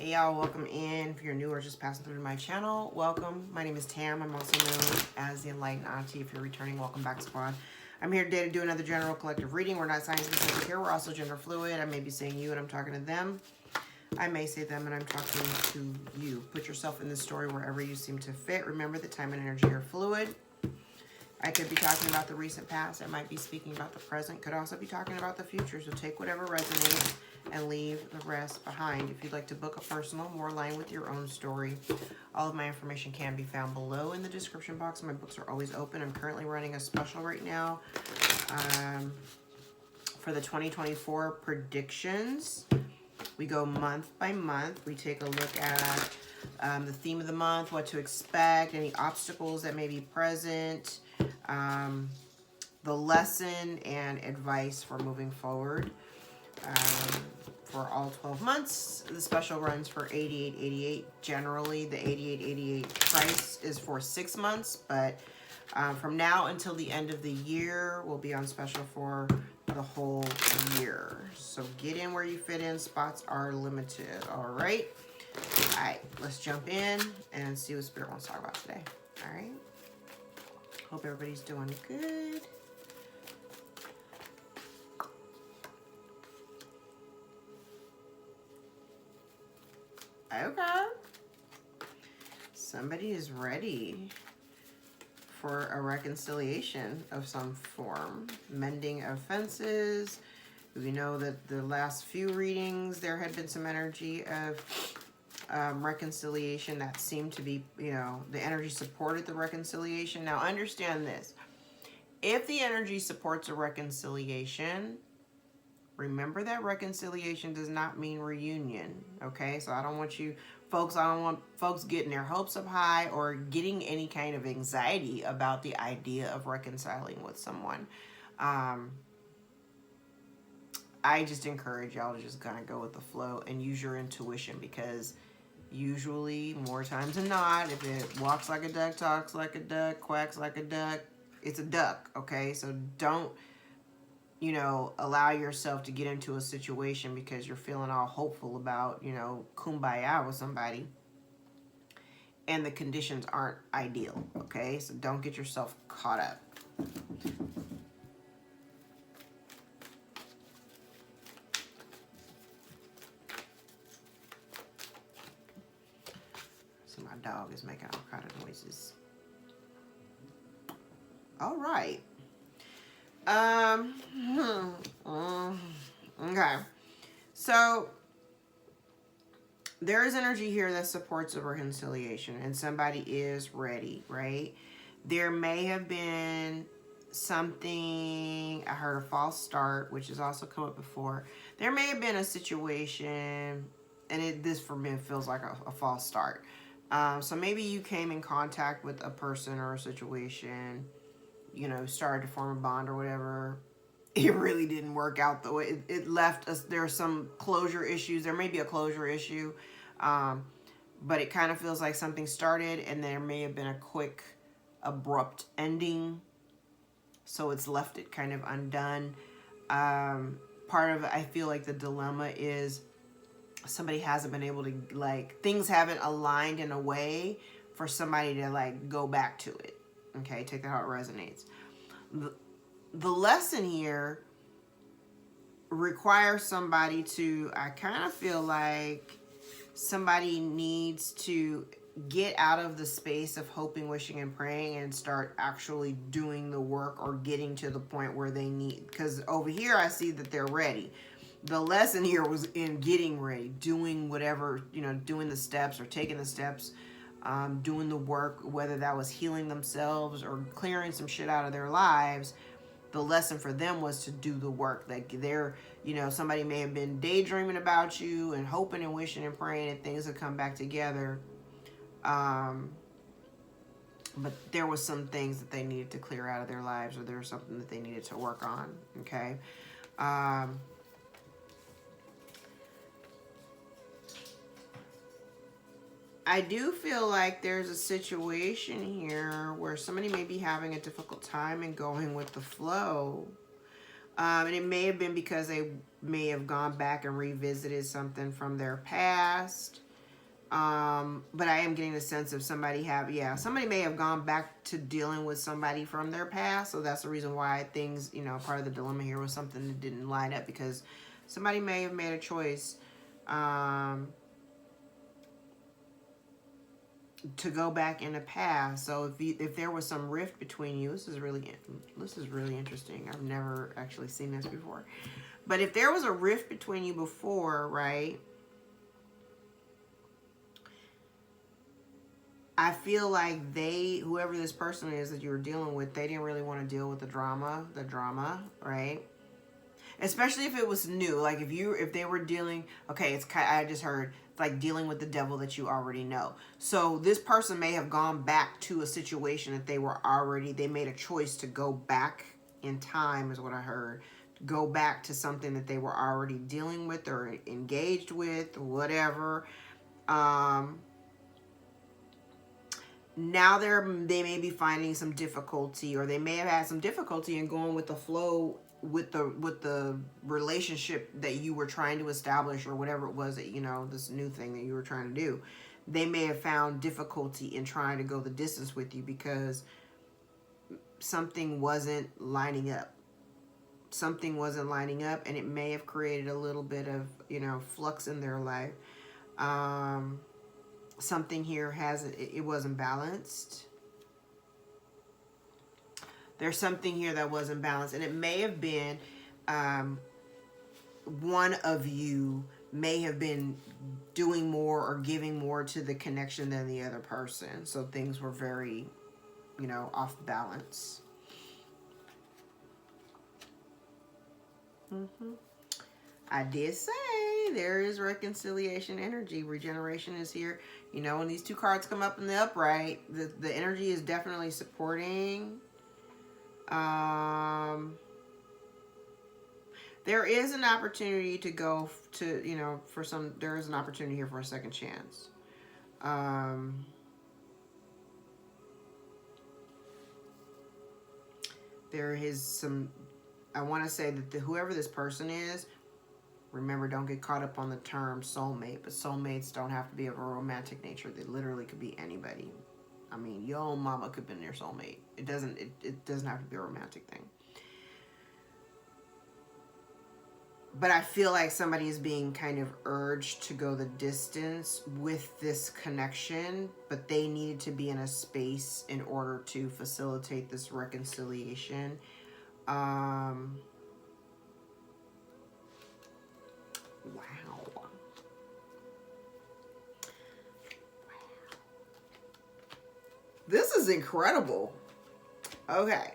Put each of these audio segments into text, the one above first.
Hey y'all, welcome in. If you're new or just passing through to my channel, welcome. My name is Tam. I'm also known as the Enlightened Auntie. If you're returning, welcome back, squad. I'm here today to do another general collective reading. We're not science specific here. We're also gender fluid. I may be saying you and I'm talking to them. I may say them and I'm talking to you. Put yourself in the story wherever you seem to fit. Remember that time and energy are fluid. I could be talking about the recent past. I might be speaking about the present. Could also be talking about the future. So take whatever resonates and leave the rest behind. If you'd like to book a personal, more aligned with your own story, all of my information can be found below in the description box. My books are always open. I'm currently running a special right now for the 2024 predictions. We go month by month. We take a look at the theme of the month, what to expect, any obstacles that may be present, the lesson and advice for moving forward. For all 12 months, the special runs for $88.88. Generally, the $88.88 price is for 6 months, but from now until the end of the year, we'll be on special for the whole year. So get in where you fit in. Spots are limited. All right. All right. Let's jump in and see what Spirit wants to talk about today. All right. Hope everybody's doing good. Okay. Somebody is ready for a reconciliation of some form. Mending offenses. We know that the last few readings, there had been some energy of reconciliation that seemed to be, you know, the energy supported the reconciliation. Now, understand this. If the energy supports a reconciliation, remember that reconciliation does not mean reunion, okay? So I don't want you folks, I don't want folks getting their hopes up high or getting any kind of anxiety about the idea of reconciling with someone. I just encourage y'all to just kind of go with the flow and use your intuition, because usually, more times than not, if it walks like a duck, talks like a duck, quacks like a duck, it's a duck, okay? So don't, you know, allow yourself to get into a situation because you're feeling all hopeful about, you know, kumbaya with somebody and the conditions aren't ideal, okay? So don't get yourself caught up. So my dog is making all kind of noises. All right. Okay. So there is energy here that supports a reconciliation and somebody is ready, right? There may have been something, I heard a false start, which has also come up before. There may have been a situation, and this for me feels like a false start. So maybe you came in contact with a person or a situation, you know, started to form a bond or whatever. It really didn't work out the way it left us. There are some closure issues. There may be a closure issue, but it kind of feels like something started and there may have been a quick, abrupt ending. So it's left it kind of undone. Part of it, I feel like the dilemma is somebody hasn't been able to, like, things haven't aligned in a way for somebody to, like, go back to it. Okay, take that how it resonates. The lesson here requires somebody to, I kind of feel like somebody needs to get out of the space of hoping, wishing, and praying and start actually doing the work or getting to the point where they need, because over here I see that they're ready. The lesson here was in getting ready, doing whatever, you know, doing the steps or taking the steps, doing the work, whether that was healing themselves or clearing some shit out of their lives. The lesson for them was to do the work. Like, they're, you know, somebody may have been daydreaming about you and hoping and wishing and praying that things would come back together. But there was some things that they needed to clear out of their lives, or there was something that they needed to work on. Okay. I do feel like there's a situation here where somebody may be having a difficult time and going with the flow. And it may have been because they may have gone back and revisited something from their past. But I am getting the sense of somebody somebody may have gone back to dealing with somebody from their past. So that's the reason why things, part of the dilemma here was something that didn't line up, because somebody may have made a choice, to go back in the past. So if there was some rift between you, this is really interesting. I've never actually seen this before. But if there was a rift between you before, right? I feel like whoever this person is that you were dealing with, they didn't really want to deal with the drama, right? Especially if it was new. Like if they were dealing, okay, I just heard, like dealing with the devil that you already know. So this person may have gone back to a situation that they made a choice to go back in time, is what I heard. Go back to something that they were already dealing with or engaged with, whatever. Now they may be finding some difficulty, or they may have had some difficulty in going with the flow with the relationship that you were trying to establish, or whatever it was that, this new thing that you were trying to do. They may have found difficulty in trying to go the distance with you because something wasn't lining up. And it may have created a little bit of, flux in their life. Something here it wasn't balanced. There's something here that wasn't balanced, and it may have been one of you may have been doing more or giving more to the connection than the other person. So things were very, off balance. I did say there is reconciliation energy. Regeneration is here. When these two cards come up in the upright, the energy is definitely supporting. There is an opportunity to go to, there is an opportunity here for a second chance. There is some, I want to say that whoever this person is, remember, don't get caught up on the term soulmate, but soulmates don't have to be of a romantic nature. They literally could be anybody. I mean, your own mama could have been your soulmate. It doesn't have to be a romantic thing. But I feel like somebody is being kind of urged to go the distance with this connection, but they needed to be in a space in order to facilitate this reconciliation. Wow. This is incredible. Okay.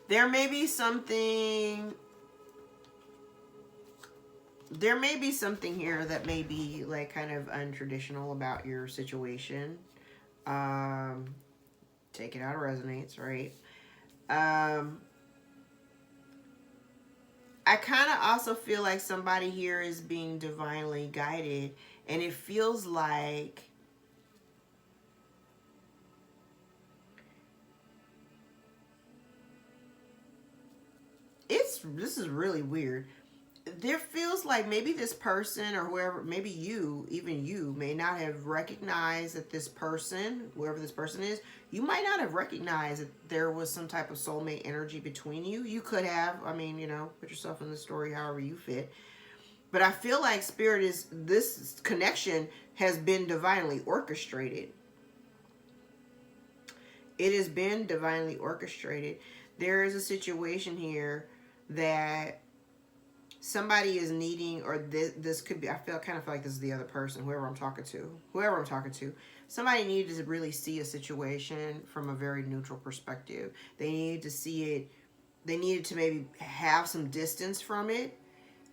There may be something here that may be like kind of untraditional about your situation. Take it how it resonates, right? I kind of also feel like somebody here is being divinely guided, and it feels like this is really weird. There feels like maybe this person or whoever, maybe even you may not have recognized that this person, whoever this person is, you might not have recognized that there was some type of soulmate energy between you. You could have, put yourself in the story however you fit. But I feel like this connection has been divinely orchestrated. It has been divinely orchestrated. There is a situation here that somebody is needing, or this could be, I kind of feel like this is the other person, whoever I'm talking to. Somebody needed to really see a situation from a very neutral perspective. They needed to see it. They needed to maybe have some distance from it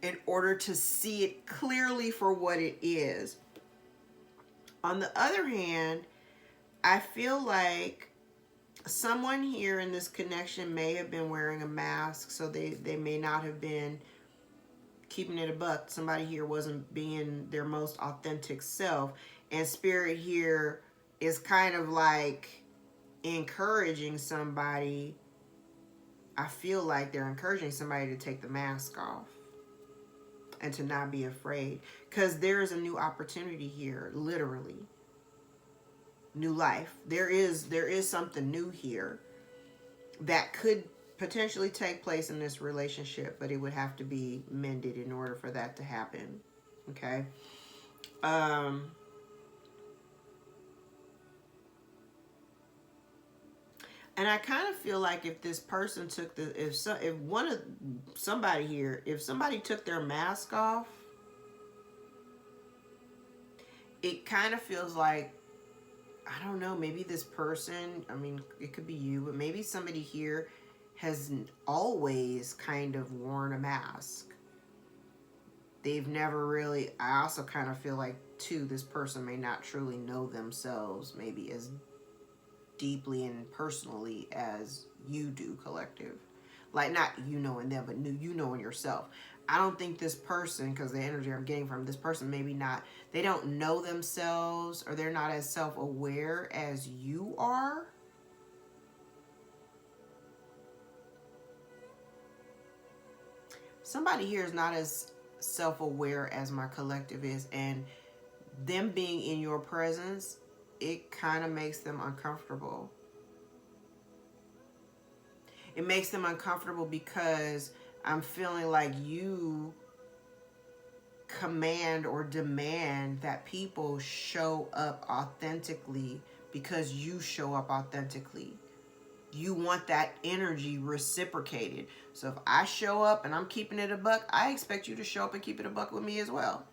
in order to see it clearly for what it is. On the other hand, I feel like someone here in this connection may have been wearing a mask, so they may not have been keeping it a buck. Somebody here wasn't being their most authentic self, and spirit here is kind of like encouraging somebody. I feel like they're encouraging somebody to take the mask off. and to not be afraid, because there is a new opportunity here, literally. New life. There is something new here that could potentially take place in this relationship, but it would have to be mended in order for that to happen. Okay. And I kind of feel like if this person took if somebody here, if somebody took their mask off, it kind of feels like, I don't know, maybe this person, I mean, it could be you, but maybe somebody here has always kind of worn a mask. They've never really, I also kind of feel like, too, this person may not truly know themselves maybe as deeply and personally as you do, collective. Like, not you knowing them, but you knowing yourself. I don't think this person, because the energy I'm getting from this person, maybe not, they don't know themselves, or they're not as self-aware as you are. Somebody here is not as self-aware as my collective is, and them being in your presence, it kind of makes them uncomfortable. It makes them uncomfortable because I'm feeling like you command or demand that people show up authentically because you show up authentically. You want that energy reciprocated. So if I show up and I'm keeping it a buck, I expect you to show up and keep it a buck with me as well.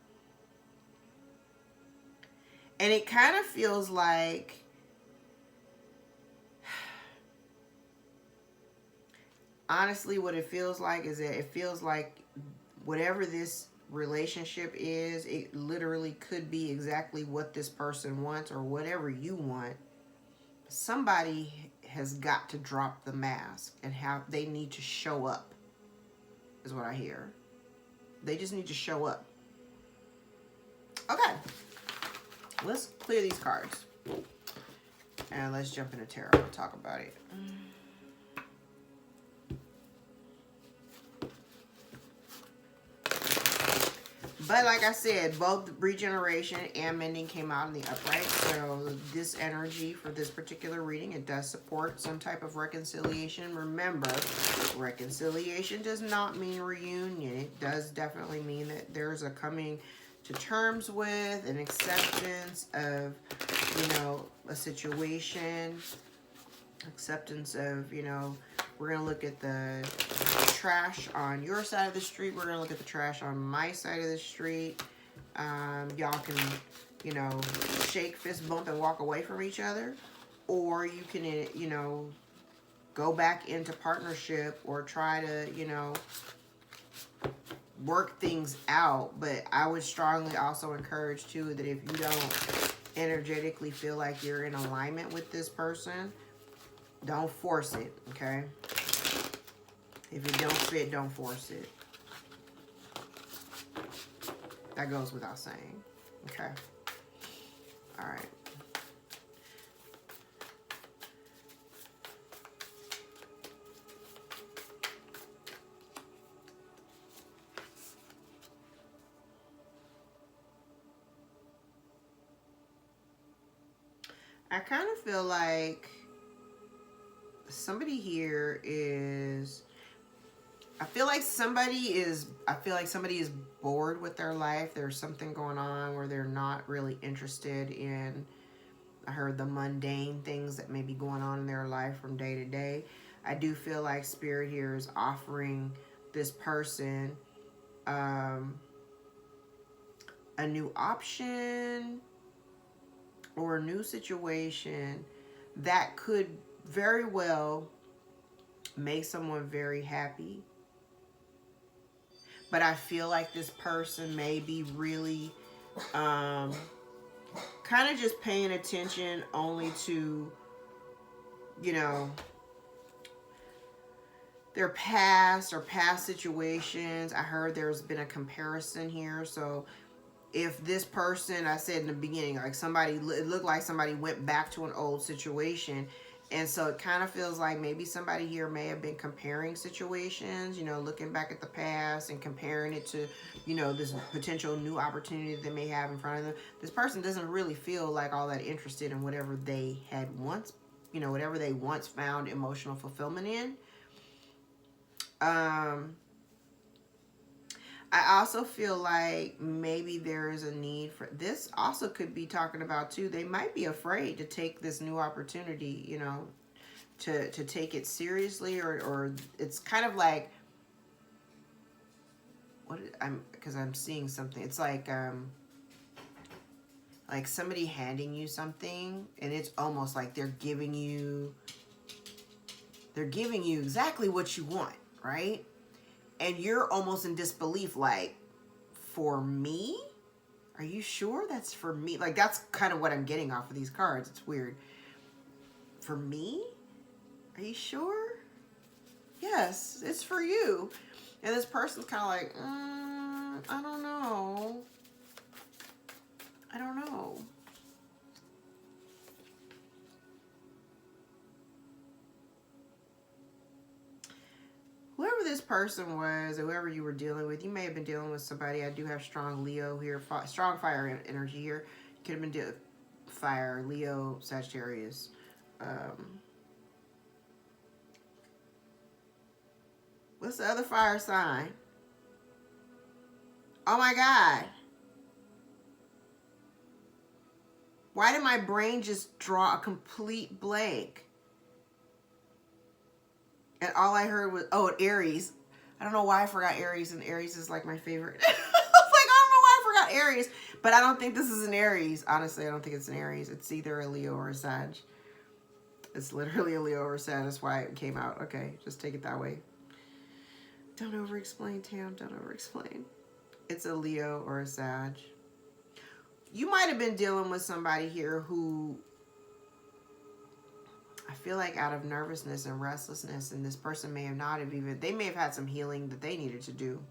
And it kind of feels like, honestly, what it feels like is that it feels like whatever this relationship is, it literally could be exactly what this person wants or whatever you want. Somebody has got to drop the mask and how they need to show up, is what I hear. They just need to show up. Okay. Let's clear these cards. And let's jump into tarot and talk about it. But like I said, both regeneration and mending came out in the upright. So this energy for this particular reading, it does support some type of reconciliation. Remember, reconciliation does not mean reunion. It does definitely mean that there's a coming to terms with, an acceptance of, a situation, acceptance of, we're going to look at the trash on your side of the street. We're going to look at the trash on my side of the street. Y'all can, shake, fist bump, and walk away from each other. Or you can, go back into partnership or try to, work things out. But I would strongly also encourage, too, that if you don't energetically feel like you're in alignment with this person, don't force it, okay? If it don't fit, don't force it. That goes without saying, okay? All right. I kind of feel like somebody here is, I feel like somebody is bored with their life. There's something going on where they're not really interested in, I heard, the mundane things that may be going on in their life from day to day. I do feel like Spirit here is offering this person a new option or a new situation that could very well make someone very happy. But I feel like this person may be really kind of just paying attention only to, their past or past situations. I heard there's been a comparison here. So if this person, I said in the beginning, like somebody, it looked like somebody went back to an old situation And so it kind of feels like maybe somebody here may have been comparing situations, you know, looking back at the past and comparing it to, you know, this potential new opportunity that they may have in front of them. This person doesn't really feel like all that interested in whatever they had once, you know, whatever they once found emotional fulfillment in. I also feel like maybe there is a need for this. Also could be talking about too, they might be afraid to take this new opportunity, you know, to take it seriously, or it's kind of like, because I'm seeing something. It's like somebody handing you something, and it's almost like they're giving you exactly what you want, right? And you're almost in disbelief, like, for me? Are you sure that's for me? Like, that's kind of what I'm getting off of these cards. It's weird. For me? Are you sure? Yes, it's for you. And this person's kind of like, I don't know. I don't know. Whoever this person was, or whoever you were dealing with, you may have been dealing with somebody. I do have strong Leo here, strong fire energy here. You could have been fire, Leo, Sagittarius. What's the other fire sign? Oh my God. Why did my brain just draw a complete blank? And all I heard was, oh, Aries. I don't know why I forgot Aries, and Aries is like my favorite. I was like, I don't know why I forgot Aries, but I don't think this is an Aries. Honestly, I don't think it's an Aries. It's either a Leo or a Sag. It's literally a Leo or a Sag. That's why it came out. Okay, just take it that way. Don't over-explain, Tam. Don't over-explain. It's a Leo or a Sag. You might have been dealing with somebody here who, I feel like out of nervousness and restlessness, and this person may have not have even, they may have had some healing that they needed to do.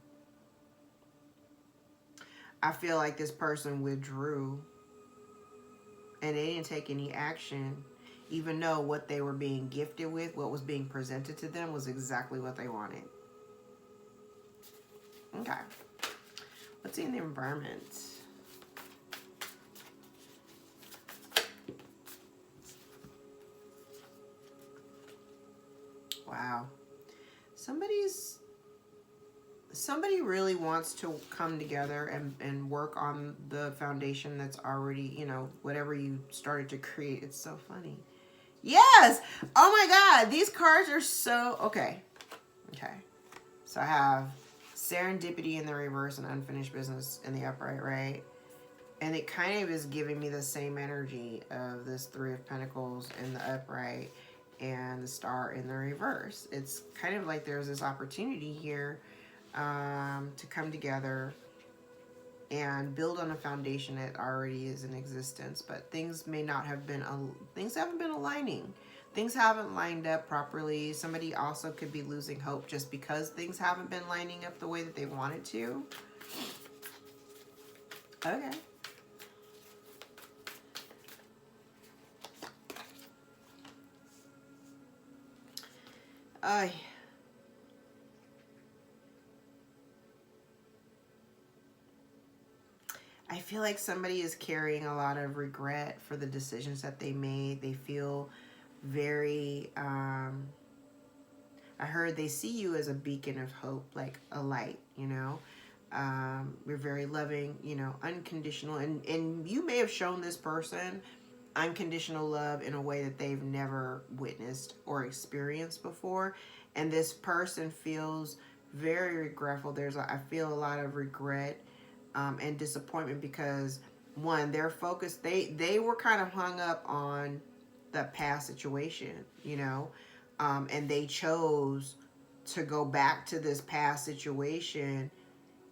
I feel like this person withdrew and they didn't take any action, even though what they were being gifted with, what was being presented to them, was exactly what they wanted. Okay. Let's see in the environment. Wow. Somebody really wants to come together and work on the foundation that's already, you know, whatever you started to create. It's so funny. Yes! Oh my God, these cards are so, okay. Okay. So I have serendipity in the reverse and unfinished business in the upright, right? And it kind of is giving me the same energy of this Three of Pentacles in the upright and the Star in the reverse. It's kind of like there's this opportunity here to come together and build on a foundation that already is in existence, but things may not have been, things haven't been aligning. Things haven't lined up properly. Somebody also could be losing hope just because things haven't been lining up the way that they wanted to. Okay. I feel like somebody is carrying a lot of regret for the decisions that they made. They feel very, I heard they see you as a beacon of hope, like a light, you know. You're very loving, you know, unconditional. And you may have shown this person unconditional love in a way that they've never witnessed or experienced before. And this person feels very regretful. I feel a lot of regret and disappointment because, one, they're focused. They were kind of hung up on the past situation, you know, and they chose to go back to this past situation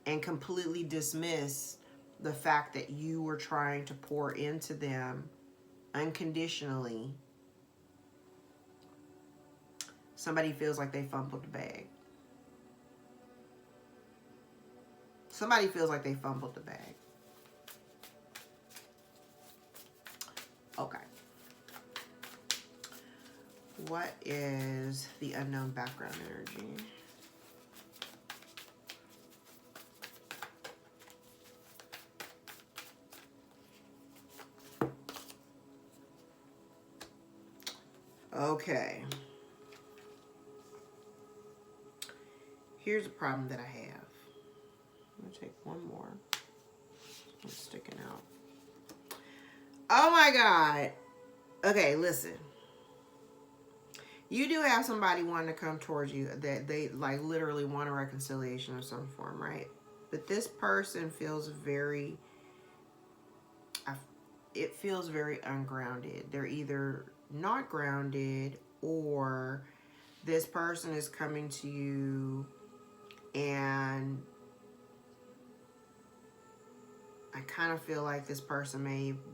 and completely dismiss the fact that you were trying to pour into them unconditionally. Somebody feels like they fumbled the bag. Somebody feels like they fumbled the bag. Okay. What is the unknown background energy? Okay. Here's a problem that I have. I'm going to take one more. It's sticking out. Oh my God. Okay, listen. You do have somebody wanting to come towards you that they like literally want a reconciliation of some form, right? But this person feels very, it feels very ungrounded. They're either not grounded, or this person is coming to you and I kind of feel like this person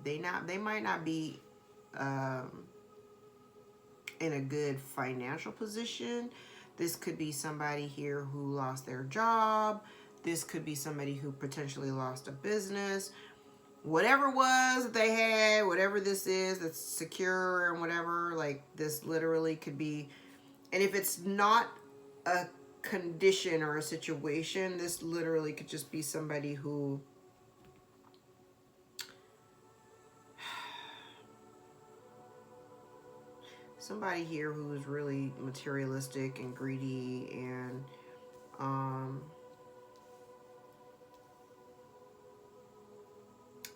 they might not be in a good financial position. This could be somebody here who lost their job. This could be somebody who potentially lost a business. Whatever it was that they had, whatever this is that's secure and whatever, like this literally could be, and if it's not a condition or a situation, this literally could just be somebody who here who is really materialistic and greedy, and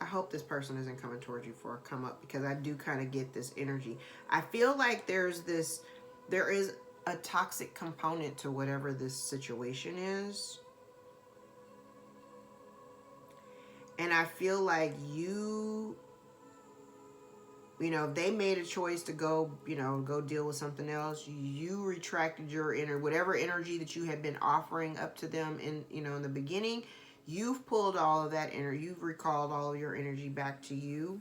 I hope this person isn't coming towards you for a come up, because I do kind of get this energy. I feel like there is a toxic component to whatever this situation is. And I feel like you know, they made a choice to go, you know, go deal with something else. You retracted your whatever energy that you had been offering up to them in, you know, in the beginning. You've pulled all of that energy. You've recalled all of your energy back to you.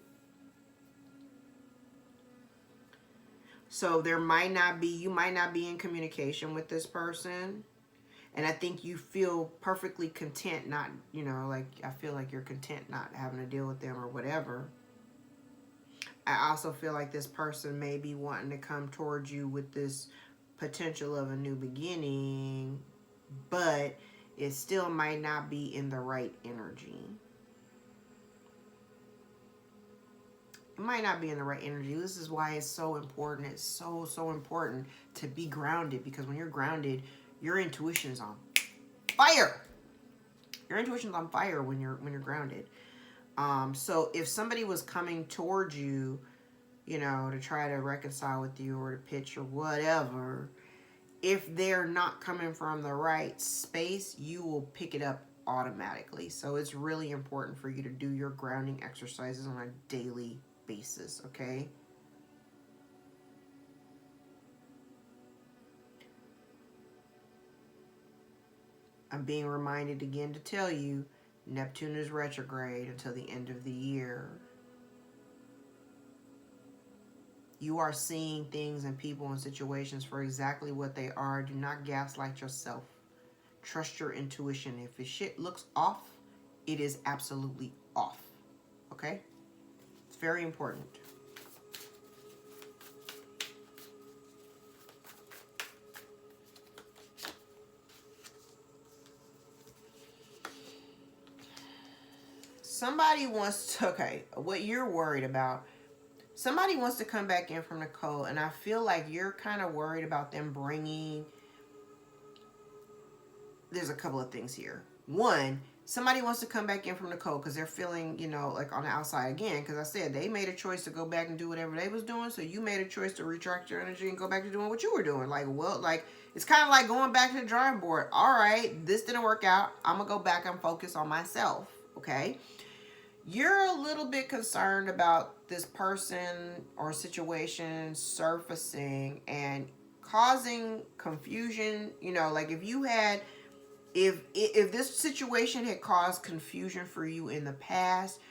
So you might not be in communication with this person. And I think you feel perfectly content not, you know, like I feel like you're content not having to deal with them or whatever. I also feel like this person may be wanting to come towards you with this potential of a new beginning, but it still might not be in the right energy. It might not be in the right energy. This is why it's so important. It's so important to be grounded, because when you're grounded, your intuition is on fire. Your intuition's on fire when you're grounded. So if somebody was coming towards you, you know, to try to reconcile with you or to pitch or whatever, if they're not coming from the right space, you will pick it up automatically. So it's really important for you to do your grounding exercises on a daily basis, okay? I'm being reminded again to tell you, Neptune is retrograde until the end of the year. You are seeing things and people and situations for exactly what they are. Do not gaslight yourself. Trust your intuition. If the shit looks off, it is absolutely off. Okay? It's very important. Somebody wants to, okay, what you're worried about, somebody wants to come back in from the cold, and I feel like you're kind of worried about them bringing, there's a couple of things here. One, somebody wants to come back in from the cold because they're feeling, you know, like on the outside again, because I said they made a choice to go back and do whatever they was doing, so you made a choice to retract your energy and go back to doing what you were doing. Like, well, like, it's kind of like going back to the drawing board. All right, this didn't work out. I'm going to go back and focus on myself, okay? You're a little bit concerned about this person or situation surfacing and causing confusion. You know, like if you had, if this situation had caused confusion for you in the past,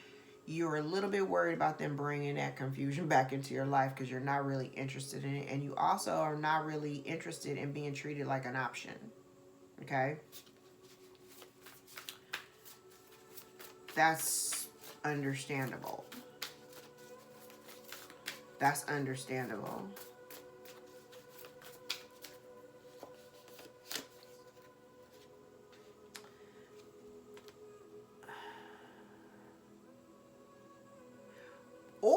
you're a little bit worried about them bringing that confusion back into your life because you're not really interested in it. And you also are not really interested in being treated like an option. Okay? That's understandable. That's understandable.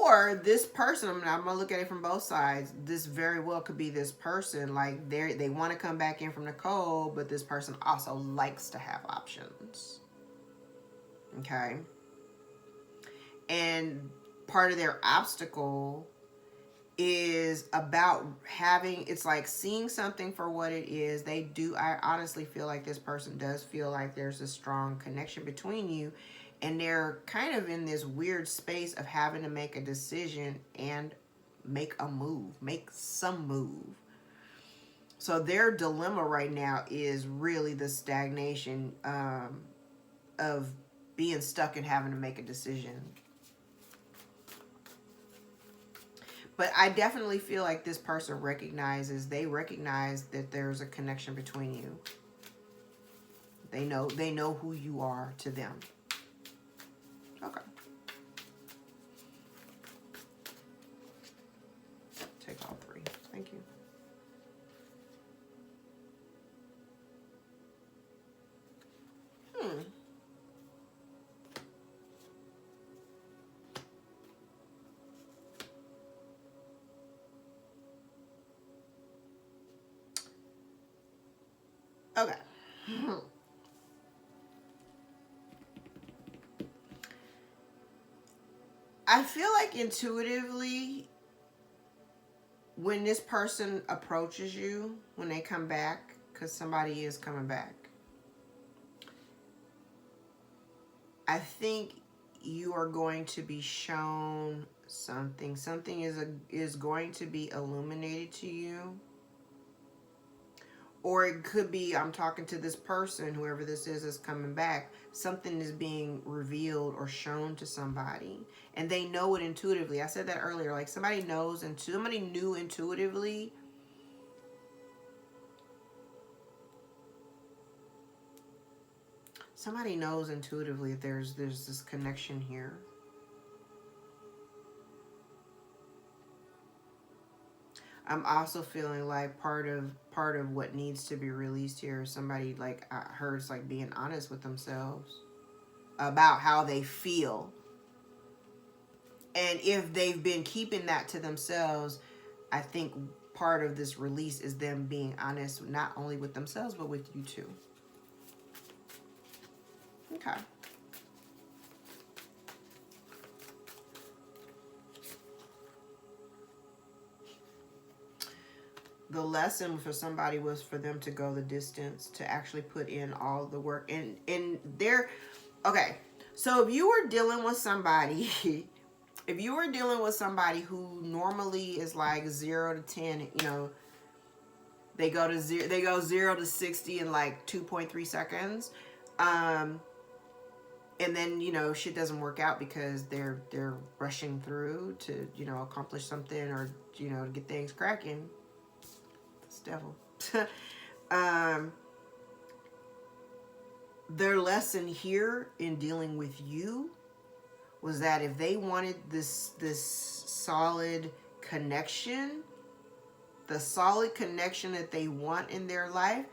Or this person, I'm gonna look at it from both sides. This very well could be this person, like they want to come back in from the cold, but this person also likes to have options. Okay. And part of their obstacle is about having, it's like seeing something for what it is. I honestly feel like this person does feel like there's a strong connection between you, and they're kind of in this weird space of having to make a decision and make some move. So their dilemma right now is really the stagnation of being stuck and having to make a decision. But I definitely feel like this person recognize that there's a connection between you. They know who you are to them. Okay. Take all three. Thank you. Okay. I feel like intuitively, when this person approaches you, when they come back, because somebody is coming back, I think you are going to be shown something. Something is going to be illuminated to you. Or it could be, I'm talking to this person, whoever this is coming back, something is being revealed or shown to somebody. And they know it intuitively. I said that earlier. Like somebody knows, and somebody knew intuitively. Somebody knows intuitively that there's this connection here. I'm also feeling like part of what needs to be released here is somebody, like I heard, is like being honest with themselves about how they feel. And if they've been keeping that to themselves, I think part of this release is them being honest, not only with themselves, but with you too. Okay. The lesson for somebody was for them to go the distance, to actually put in all the work. And they're, okay, so if you were dealing with somebody, if you were dealing with somebody who normally is like 0 to 10, you know, they go 0 to 60 in like 2.3 seconds. And then, you know, shit doesn't work out because they're rushing through to, you know, accomplish something or, you know, get things cracking. Devil. Their lesson here in dealing with you was that if they wanted this solid connection, the solid connection that they want in their life,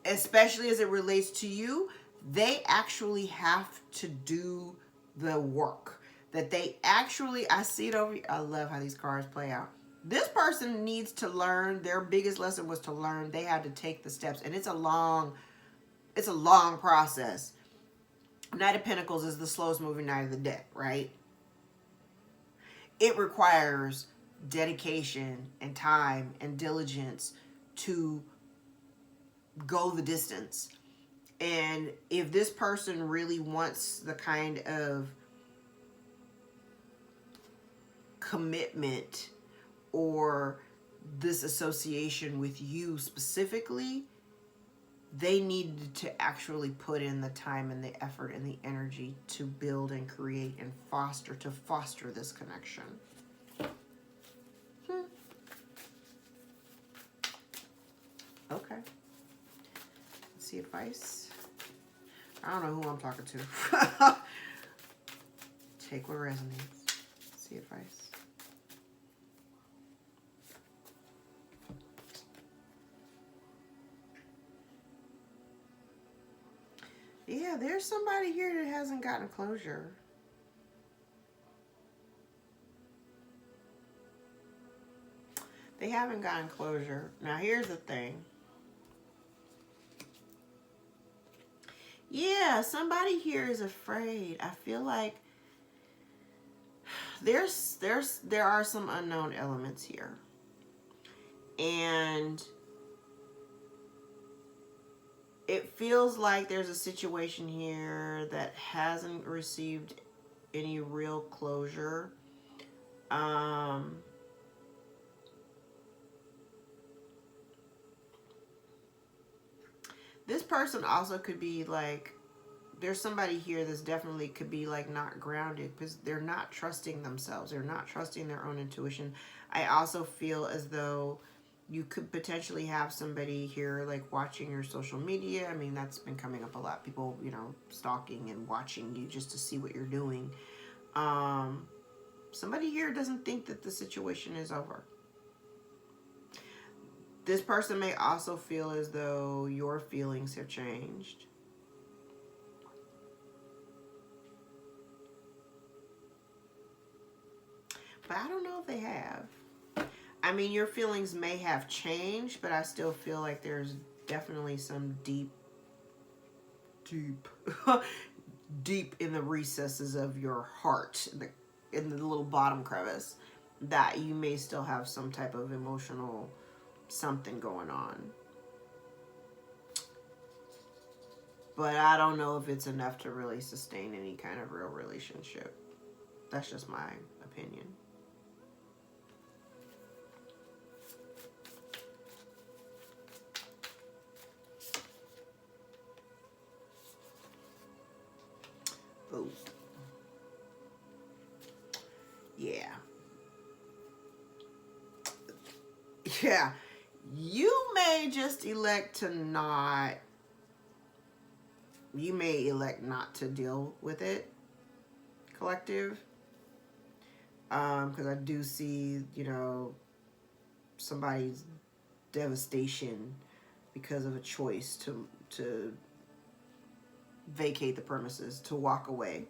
especially as it relates to you, they actually have to do the work. That they actually, I see it over, I love how these cards play out. This person needs to learn, their biggest lesson was to learn they had to take the steps. And it's a long process. Knight of Pentacles is the slowest moving knight of the deck, right? It requires dedication and time and diligence to go the distance. And if this person really wants the kind of commitment or this association with you specifically, they needed to actually put in the time and the effort and the energy to build and create and foster this connection. Okay. Let's see advice. I don't know who I'm talking to. Take what resonates. Let's see advice. Yeah, there's somebody here that hasn't gotten closure. They haven't gotten closure. Now, here's the thing. Yeah, somebody here is afraid. I feel like there are some unknown elements here. And it feels like there's a situation here that hasn't received any real closure. This person also could be like, there's somebody here that's definitely could be like not grounded because they're not trusting themselves. They're not trusting their own intuition. I also feel as though you could potentially have somebody here like watching your social media. I mean, that's been coming up a lot. People, you know, stalking and watching you just to see what you're doing. Somebody here doesn't think that the situation is over. This person may also feel as though your feelings have changed. But I don't know if they have. I mean, your feelings may have changed, but I still feel like there's definitely some deep in the recesses of your heart, in the little bottom crevice, that you may still have some type of emotional something going on. But I don't know if it's enough to really sustain any kind of real relationship. That's just my opinion. Oh. Yeah. Yeah. You may just elect to not, you may elect not to deal with it, collective. Because I do see, you know, somebody's devastation because of a choice to vacate the premises, to walk away.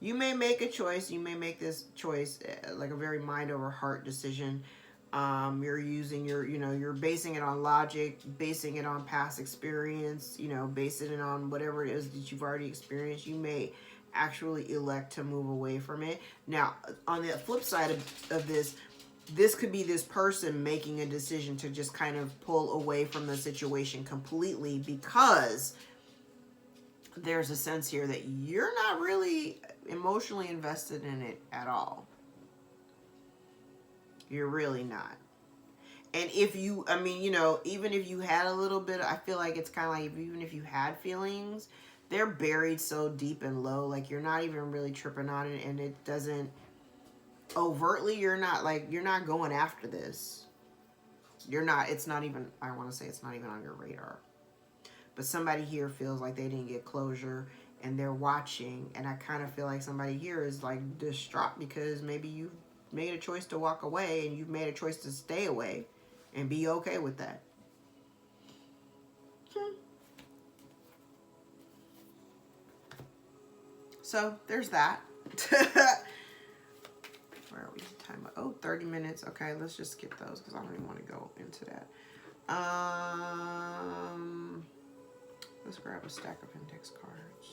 You may make a choice. You may make this choice like a very mind over heart decision. You're using you're basing it on logic, basing it on past experience, basing it on whatever it is that you've already experienced. You may actually elect to move away from it. Now, on the flip side of this could be this person making a decision to just kind of pull away from the situation completely because there's a sense here that you're not really emotionally invested in it at all. You're really not. And if you, even if you had a little bit, I feel like it's kind of like even if you had feelings, they're buried so deep and low, like you're not even really tripping on it, and it doesn't overtly, you're not going after this. It's not even, I want to say it's not even on your radar. But somebody here feels like they didn't get closure and they're watching, and I kind of feel like somebody here is like distraught because maybe you made a choice to walk away and you've made a choice to stay away and be okay with that. So there's that. Where are we? Time? Oh, 30 minutes. Okay, let's just skip those because I don't even want to go into that. Let's grab a stack of index cards.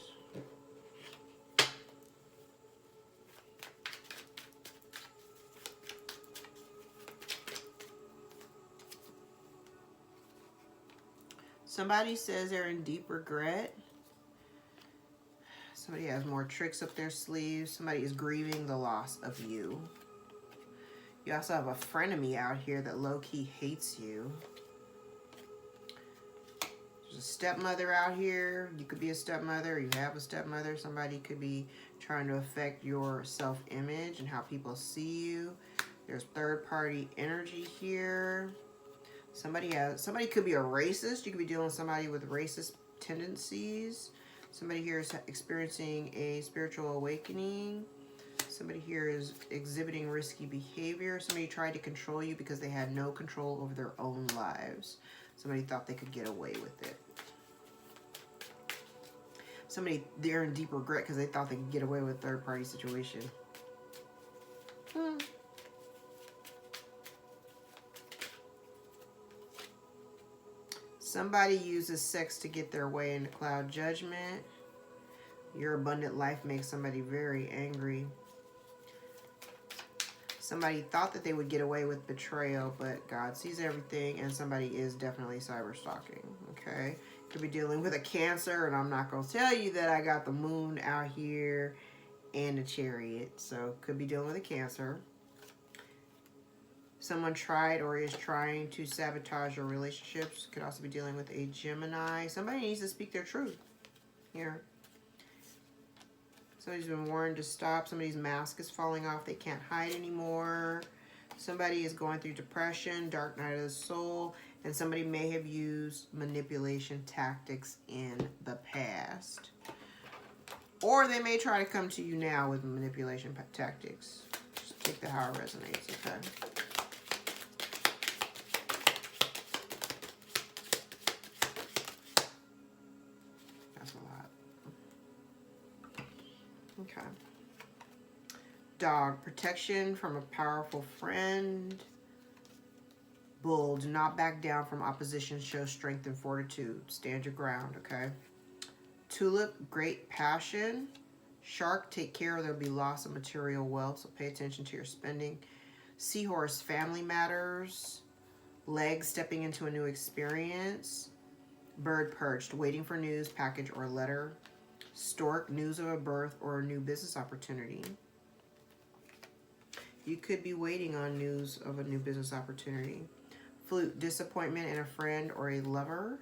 Somebody says they're in deep regret. Somebody has more tricks up their sleeves. Somebody is grieving the loss of you. You also have a frenemy out here that low-key hates you. There's a stepmother out here. You could be a stepmother. You have a stepmother. Somebody could be trying to affect your self-image and how people see you. There's third-party energy here. Somebody could be a racist. You could be dealing with somebody with racist tendencies. Somebody here is experiencing a spiritual awakening. Somebody here is exhibiting risky behavior. Somebody tried to control you because they had no control over their own lives. Somebody thought they could get away with it. Somebody, they're in deep regret because they thought they could get away with a third-party situation. Somebody uses sex to get their way into cloud judgment. Your abundant life makes somebody very angry. Somebody thought that they would get away with betrayal, but God sees everything, and somebody is definitely cyber stalking, okay? Could be dealing with a Cancer, and I'm not going to tell you that I got the moon out here and a Chariot, so could be dealing with a Cancer. Someone tried or is trying to sabotage your relationships. Could also be dealing with a Gemini. Somebody needs to speak their truth here. Somebody's been warned to stop. Somebody's mask is falling off. They can't hide anymore. Somebody is going through depression, dark night of the soul, and somebody may have used manipulation tactics in the past. Or they may try to come to you now with manipulation tactics. Just take that how it resonates, okay? That's a lot. Okay. Dog, protection from a powerful friend. Bull, do not back down from opposition. Show strength and fortitude. Stand your ground, okay? Tulip, great passion. Shark, take care or there'll be loss of material wealth, so pay attention to your spending. Seahorse, family matters. Leg, stepping into a new experience. Bird, perched, waiting for news, package, or letter. Stork, news of a birth or a new business opportunity. You could be waiting on news of a new business opportunity. Flute, disappointment in a friend or a lover.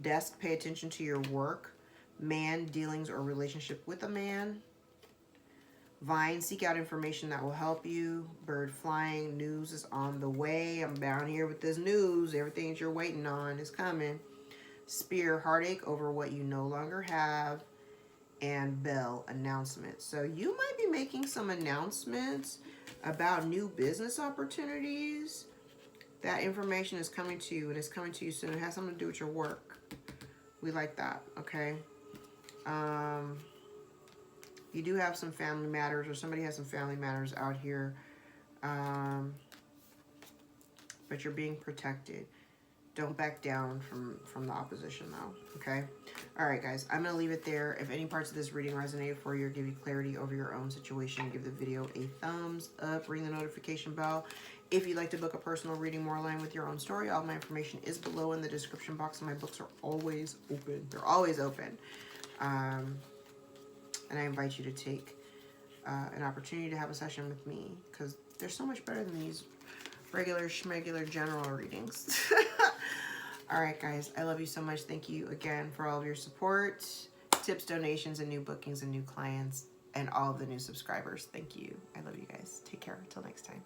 Desk, pay attention to your work. Man, dealings or relationship with a man. Vine, seek out information that will help you. Bird, flying, news is on the way. I'm down here with this news. Everything that you're waiting on is coming. Spear, heartache over what you no longer have. And bell, announcement. So you might be making some announcements about new business opportunities. That information is coming to you, and it's coming to you soon. It has something to do with your work. We like that, okay? You do have some family matters, or somebody has some family matters out here, but you're being protected. Don't back down from the opposition, though, okay? All right, guys, I'm going to leave it there. If any parts of this reading resonated for you or give you clarity over your own situation, give the video a thumbs up, ring the notification bell. If you'd like to book a personal reading more aligned with your own story, all my information is below in the description box, and my books are always open. They're always open. And I invite you to take an opportunity to have a session with me, because they're so much better than these regular schmegular general readings. All right, guys, I love you so much. Thank you again for all of your support, tips, donations, and new bookings and new clients, and all of the new subscribers. Thank you. I love you guys. Take care. Until next time.